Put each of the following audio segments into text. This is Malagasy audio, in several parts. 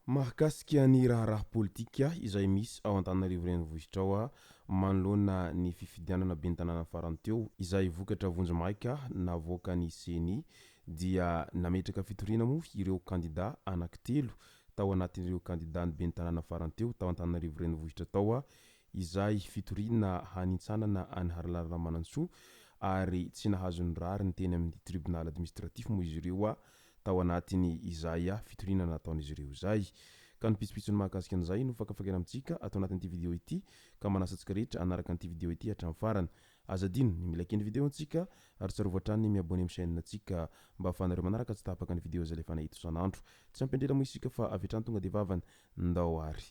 Mahakasika ny raharaha politika izay misy ao Antananarivo renivohitra ao manoloana ny fifidianana ben'ny tanàna farany teo izay vokatra vonjimahika navoaka ny CENI dia nametraka fitoriana moa ireo kandida anankitelo tao anatin'ireo kandida ny ben'ny tanàna farany teo tao Antananarivo renivohitra tao izay fitoriana hanintsanana any Haralarina Manantsoa ary tsy nahazo ny rary ny teny amin'ny tribunal administratif moa izy ireo tao anatiny izay fitoriana nataon'izy ireo izay ka ny pitsopitsony mahakasika an'izay no fakafakena amintsika atao anatin'ity video ity ka manasantsika rehetra anaraka an'ity video ity hatramin'ny farany azadino ny milaiky ny video antsika ary tsarovatra hatrany miabone amin'ny chaîne antsika mba ahafahanareo manaraka tsy tapaka ny video izay lefa nahita isan'andro tsy ampendrela moa isika fa avy hatrany tonga dia vavany ndao ary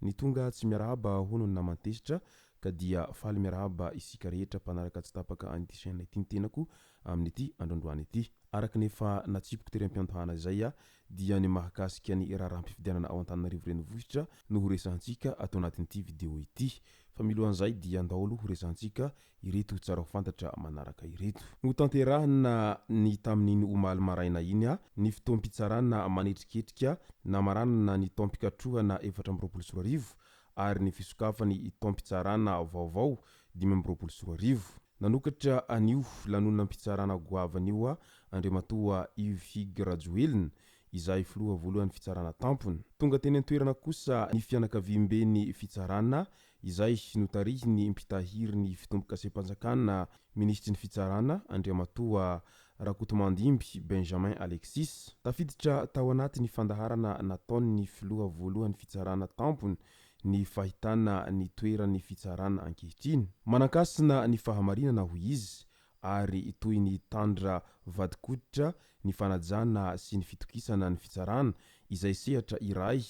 ny tonga tsy miarahaba hono ny namantesitra ka dia faly miarahaba isika rehetra mpanaraka tsy tapaka an'ity chaîne ity ny tenako amin'ity androandroany ity araka nefa natsipoko tery am-piantohana izay dia ny mahakasika ny raharam-pifidianana ao Antananarivo renivohitra no horesantsika atao anatin'ity video ity fa milohan'izay dia andaholo horesantsika ireto tsara ho fantatra manaraka ireto no tanterahana ny tamin'iny omaly maraina iny ny fotoam-pitsarana manetriketrika namaranana ny taom-pikatrohana 424 ary ny fisokafany taom-pitsarana vaovao 524 nanokatra anio lanonam-pitsarana goavan'io Andriamatoa Yves Graduelina izay filoha voalohan'ny fitsarana tampony tonga teny an-toerana kosa ny fianakaviam-ben'ny fitsarana izay notarihiny mpitahiriny fitombokasepanjakana ministry ny fitsarana Andriamatoa Rakotomandimby Benjamin Alexis tafiditra tao anatin'ny fandaharana nataon'ny filoha voalohan'ny fitsarana tampony ny fahitana ny toeran'ny fitsarana ankehitriny manankasina ny fahamarinana ho izy ary toy ny tandra vadikoditra ny fanajana sy ny fitokisana ny fitsarana izay sehatra iray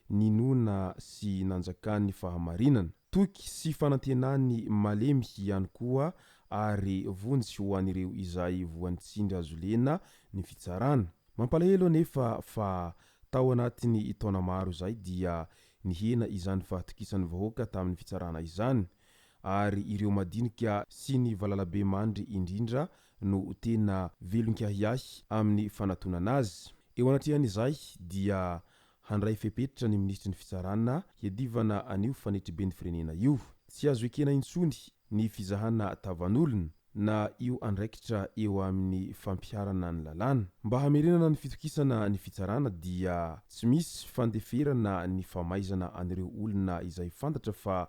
ninona sy nanjakan'ny fahamarinana toky sy fanantenany malemy ihany koa ary vonjy ho an'ireo izay voanitsindry azo lena ny fitsarana mampalahelo nefa fa tao anatin'ny taona maro izay dia nihena izany fahatokisan'ny vahoaka tamin'ny fitsarana izany ary ireo madinika sy ny valalabe mandry indrindra no tena velonkahiahy amin'ny fanatonana azy eo anatrehan'izay dia handray fepetritra ny ministry ny fitsarana hiadivana anio fanetriben'ny firenena io tsy azo ekena intsony ny fizahana tavan'olona na io andraikitra eo amin'ny fampiharana ny lalàna mba hamerenana ny fitokisana ny fitsarana dia tsy misy fandeferana ny famaizana an'ireo olona izay fantatra fa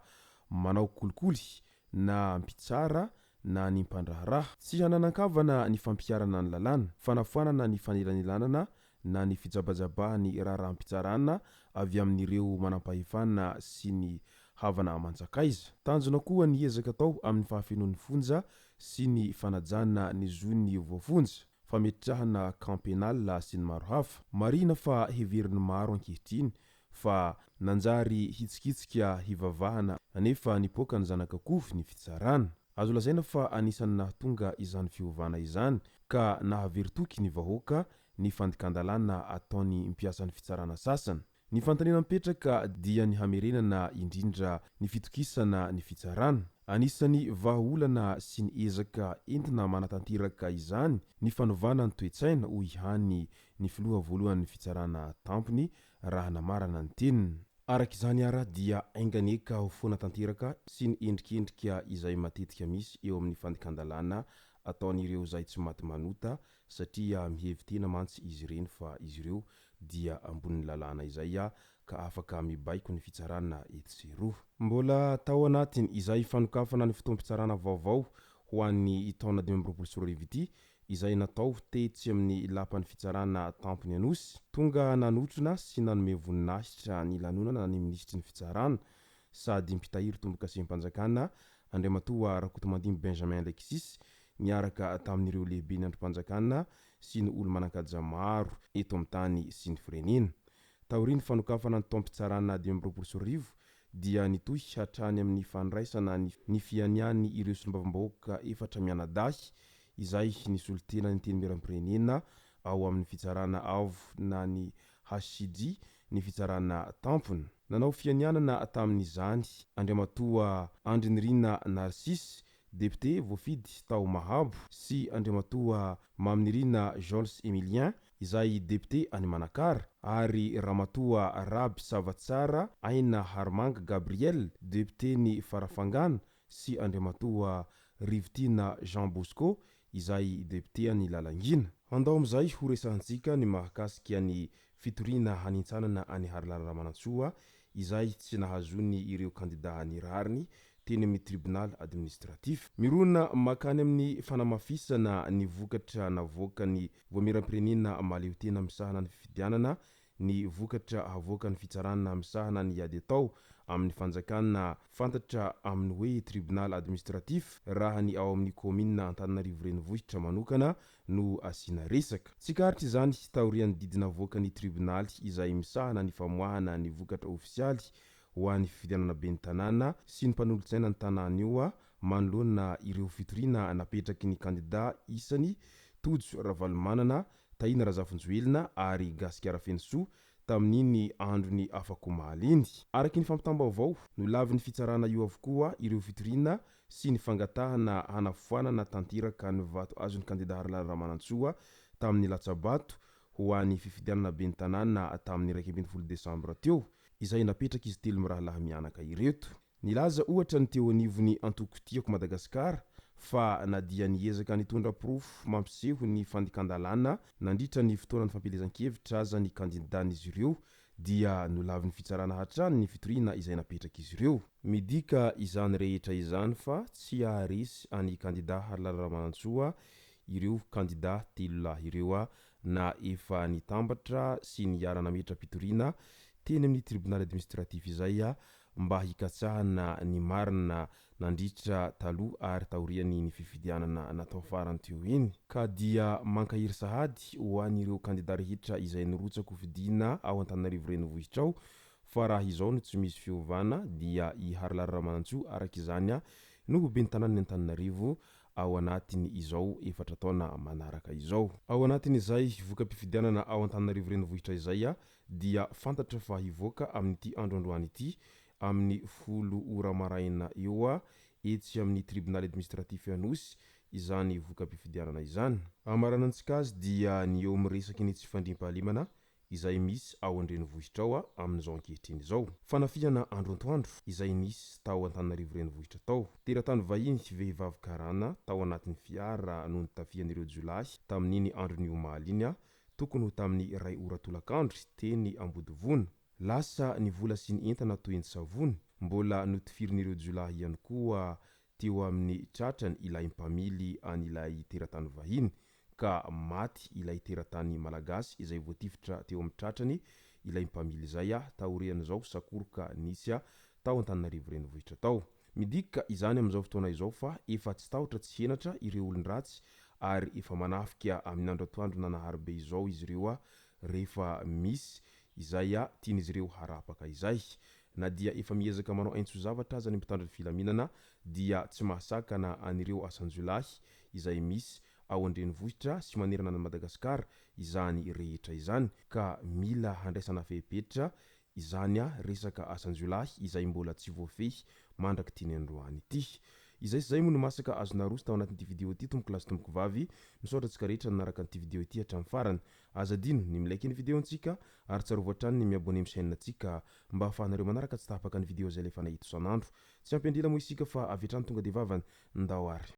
manao kolikoly na mpitsara na ny mpandraharaha tsy hananan-kavana ny fampiharana ny lalàna fanafoanana ny fanelanelanana na ny fijabajabahany raharaha-mpitsarana avy amin'ireo manampahefana sy ny havana manjakaiza tanjona koa ny ezaka tao amin'ny fahafenoan'ny fonja sy ny fanajana ny zony voafonja fametrahana camp pénal sy ny maro hafa marina fa heveriny maro ankehitriny fa nanjary hitsikitsika hivavahana anefa nipoaka ny zanak'akoho ny fitsarana azo lazaina fa anisany nahatonga izany fiovana izany ka nahaveritoky ny vahoaka ny fandikandalana ataony mpiasan'ny fitsarana sasany ny fantanena mipetraka dia ny hamerenana indrindra ny fitokisana ny fitsarana anisany vahaolana sy ny ezaka entina manatanteraka izany ny fanovana ny toetsaina ho ihany ny filoha voalohan'ny fitsarana tampony raha namarana ny teniny arak'izany ara dia ainganeka ho foana tanteraka sy ny endrikendrika izay matetika misy eo amin'ny fandikandalana ataon'ireo izay tsy maty manota satria mihevitena mantsy izy ireny fa izy ireo dia ambony lalàna izay ka afaka mibaiko ny fitsarana etseroa mbola tao anatiny izay fanokafana ny fotoam-pitsarana vaovao ho an'ny taona 2024 ity izay natao tetsy amin'ny lapan'ny fitsarana tampony anosy tonga nanotrona sy nanome voninahitra ny lanonana ny ministry ny fitsarana sady mpitahiry tombokasem-panjakana Andriamatoa Rakotomandimby Benjamin Alexis niaraka tamin'ireo lehibe ny androm-panjakana sy ny olo manan-kaja maro eto amin'ny tany sy ny firenena taoriny fanokafana ny taompitsarana 2020 dia nitohy hatrany amin'ny fandraisana ny fianiany ireo solombavambahoaka efatra mianadahy izay nisolitena ny teny miram-pirenena ao amin'ny fitsarana avo na ny HCG ny fitsarana tampony. Nanao fianianana tamin'izany Andriamatoa Andrinirina Narcisse, député voafidy tao Mahabo, sy Andriamatoa Maminirina Jols Emilien izay député any Manakara, ary Ramatoa Raby Savatsara Aina Harmanga Gabriel, député ny Farafangana, sy Andriamatoa Rivitina Jean Bosco izay député any Lalangina. Andao amizay ho resahantsika ny mahakasika ny fitoriana hanintsanana any Haralala Ramanantsoa izay tsy nahazony ireo kandida nirariny teny amin'ny tribunal administratif. Mirona makany amin'ny fanamafisana ny vokatra navoaka ny voamiram-pirenena maleo tena misahana ny fifidianana, ny vokatra havoaka ny fitsarana misahana ny ady atao amin'ny fanjakana fantatra amin'ny hoe tribunal administratif raha ny ao amin'ny commune Antananarivo renivohitra manokana no asina resaka. Tsikaritra izany taorian'ny didina avoaka ny tribunal izay misahana ny famoahana ny vokatra ofisialy ho an'ny fifidianana ben'ny tanàna sy ny mpanolotsaina ny tanàna io manoloana ireo fitoriana napetraky ny kandida isany Tojo Ravalomanana, Taina Razafinjoelina ary Gasikara Fensoa tamin'iny androny afako maliny. Araky ny fampitam-baovao no lavin'ny fitsarana io avokoa ireo fitoriana sy ny fangatahana hanafoanana tanteraka ny vato azon'ny kandida Haralala Ramanantsoa tamin'ny Latsabato ho an'ny fifidianana ben'ny tanàna tamin'ny 21 Desambra teo, izay napetraka izy telo mirahalahy mianaka ireto. Nilaza ohatra ny teo anivony Antokotiako Madagasikara fa nadia niezaka nitondra porofo mampiseho ny fandikandalana nandritra ny fotoanany fampelezan-kevitra aza ny kandidan'izy ireo dia nolavin'ny fitsarana hatrany ny fitoriana izay napetraka izy ireo. Midika izany rehetra izany fa tsy aharesy any kandida Haralala Ramanantsoa ireo kandida telo lahy ireo na efa nitambatra sy niara-nametra-pitoriana teny amin'ny tribunal administratif izay mba hikatsahana ny marina nandritra taloha ary taoriany ny fifidianana natao farany teo iny, ka dia mankahiry sahady ho an'ireo kandida rehetra izay nirotsaka ho fidiana ao Antananarivo renivohitra ao fa raha izao no tsy misy fiovana dia i Haralala Ramanantsoa araka izany no ho ben'ny tanàna ny Antananarivo ao anatiny izao efatra taona manaraka izao. Ao anatin'izay voka-pifidianana ao Antananarivo renivohitra izay dia fantatra fa hivoaka amin'ity androandroany ity amin'ny 10 ora maraina eo etsy amin'ny tribunal administratif Anosy izany voka-pifidianana izany. Amaranantsika azy dia ny eo amin'ny resaky ny tsy fandriam-pahalemana izay misy ao an-drenivohitra ao amin'izao ankehitriny izao. Fanafihana andro antoandro izay nisy tao Antananarivo renivohitra tao. Teratany vahiny vehivavy karana tao anatin'ny fiara noho ny tafihan'ireo jolahy tamin'iny andron'io omaly tokony ho tamin'ny 2 ora tolakandro teny Ambodivona. Lasa ny vola sy ny entana toy ny savony mbola notifirin'ireo jolahy ihany koa teo amin'ny tratrany ilay mpamily an'ilay teratany vahiny ka maty ilay teratany malagasy izay voatifitra teo amin'ny tratrany ilay mpamily izay taorian'izao sakoroka nisy tao Antananarivo renivohitra tao. Midika izany amin'izao fotoana izao fa efa tsy tahotra tsy henatra ireo olon-dratsy ary efa manafika amin'ny andro atoandro nanaharybe izao izy ireo rehefa misy izay tian'izy ireo harapaka izay. Na dia efa miezaka manao aintso zavatra aza ny mpitandro ny filaminana dia tsy mahasakana an'ireo asanjolahy izay misy ao an-drenivohitra sy manerana ny Madagasikara izany rehetra izany ka mila handraisana fehipetra izany resaka asanjolahy izay mbola tsy voafehy mandraky tiany androany ity. Izay sy zay moa no masaka azona roso tao anatin'ity video ity tomboko lasy tomboko vavy misaotra antsika rehetra nanaraka an'ity video ity hatramin'ny farany. Azadino ny milaiky ny video antsika ary tsarovy hatrany ny miabone amin'ny chaîne antsika mba ahafahanareo manaraka tsy tahapaka ny video zay lefa nahita isan'andro. Tsy ampindrila moa isika fa avy hatrany tonga de vavany ndao ary.